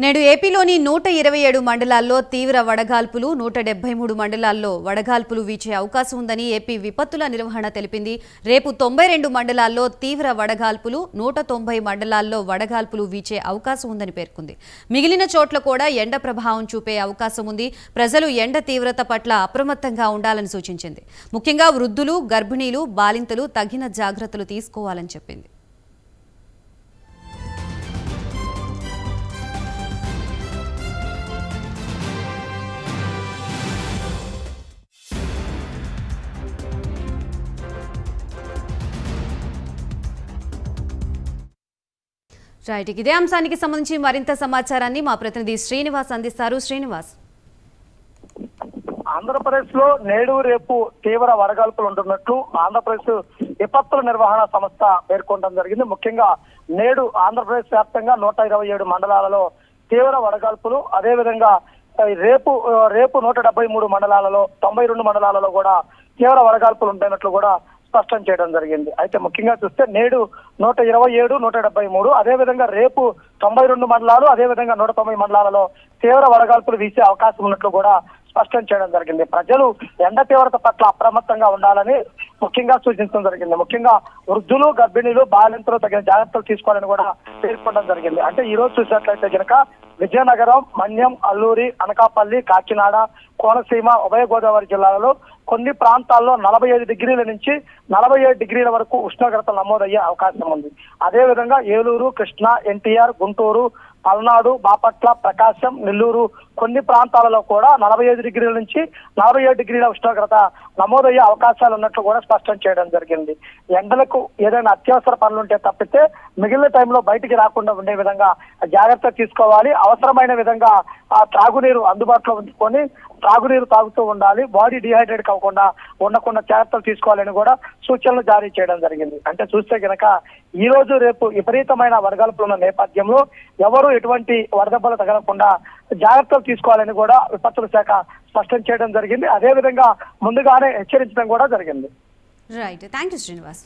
నేడు ఏపీలోని 127 మండలాల్లో తీవ్ర వడగాల్పులు, 173 మండలాల్లో వడగాల్పులు వీచే అవకాశం ఉందని ఏపీ విపత్తుల నిర్వహణ తెలిపింది. రేపు 92 మండలాల్లో తీవ్ర వడగాల్పులు, 190 మండలాల్లో వడగాల్పులు వీచే అవకాశం ఉందని పేర్కొంది. మిగిలిన చోట్ల కూడా ఎండ ప్రభావం చూపే అవకాశం ఉంది. ప్రజలు ఎండ తీవ్రత పట్ల అప్రమత్తంగా ఉండాలని సూచించింది. ముఖ్యంగా వృద్ధులు, గర్భిణీలు, బాలింతలు తగిన జాగ్రత్తలు తీసుకోవాలని చెప్పింది. రైట్, ఇదే అంశానికి సంబంధించి మరింత సమాచారాన్ని మా ప్రతినిధి శ్రీనివాస్ అందిస్తారు. శ్రీనివాస్, ఆంధ్రప్రదేశ్ లో నేడు రేపు తీవ్ర వడగాల్పులు ఉంటున్నట్లు ఆంధ్రప్రదేశ్ విపత్తుల నిర్వహణ సంస్థ పేర్కొనడం జరిగింది. ముఖ్యంగా నేడు ఆంధ్రప్రదేశ్ వ్యాప్తంగా 127 మండలాలలో తీవ్ర వడగాల్పులు, అదేవిధంగా రేపు 173 మండలాలలో 92 మండలాలలో కూడా తీవ్ర వడగాల్పులు ఉంటున్నట్లు కూడా స్పష్టం చేయడం జరిగింది. అయితే ముఖ్యంగా చూస్తే నేడు 127, 173, అదేవిధంగా రేపు 92 మండలాలు, అదేవిధంగా 190 మండలాలలో తీవ్ర వడగాల్పులు వీసే అవకాశం ఉన్నట్లు కూడా స్పష్టం చేయడం జరిగింది. ప్రజలు ఎండ తీవ్రత పట్ల అప్రమత్తంగా ఉండాలని ముఖ్యంగా సూచించడం జరిగింది. ముఖ్యంగా వృద్ధులు, గర్భిణీలు, బాలింతలు తగిన జాగ్రత్తలు తీసుకోవాలని కూడా పేర్కొనడం జరిగింది. అంటే ఈ రోజు చూసినట్లయితే కనుక విజయనగరం, మన్యం, అల్లూరి, అనకాపల్లి, కాకినాడ, కోనసీమ, ఉభయ గోదావరి జిల్లాలలో కొన్ని ప్రాంతాల్లో 45 డిగ్రీల నుంచి 47 డిగ్రీల వరకు ఉష్ణోగ్రతలు నమోదయ్యే అవకాశం ఉంది. అదేవిధంగా ఏలూరు, కృష్ణా, ఎన్టీఆర్, గుంటూరు, పల్నాడు, బాపట్ల, ప్రకాశం, నెల్లూరు కొన్ని ప్రాంతాలలో కూడా 45 డిగ్రీల నుంచి 47 డిగ్రీల ఉష్ణోగ్రత నమోదయ్యే అవకాశాలు ఉన్నట్లు కూడా స్పష్టం చేయడం జరిగింది. ఎండలకు ఏదైనా అత్యవసర పనులుంటే తప్పితే మిగిలిన టైంలో బయటికి రాకుండా ఉండే విధంగా జాగ్రత్త తీసుకోవాలి. అవసరమైన విధంగా త్రాగునీరు అందుబాటులో ఉంచుకొని త్రాగునీరు తాగుతూ ఉండాలి. బాడీ డిహైడ్రేట్ కాకుండా ఉండకుండా జాగ్రత్తలు తీసుకోవాలని కూడా సూచనలు జారీ చేయడం జరిగింది. అంటే చూస్తే కనుక ఈ రోజు రేపు విపరీతమైన వడగాల్పులు ఉన్న నేపథ్యంలో ఎవరు ఎటువంటి వడదెబ్బలు తగలకుండా జాగ్రత్తలు తీసుకోవాలని కూడా విపత్తుల శాఖ స్పష్టం చేయడం జరిగింది. అదేవిధంగా ముందుగానే హెచ్చరించడం కూడా జరిగింది. Right, thank you Srinivas.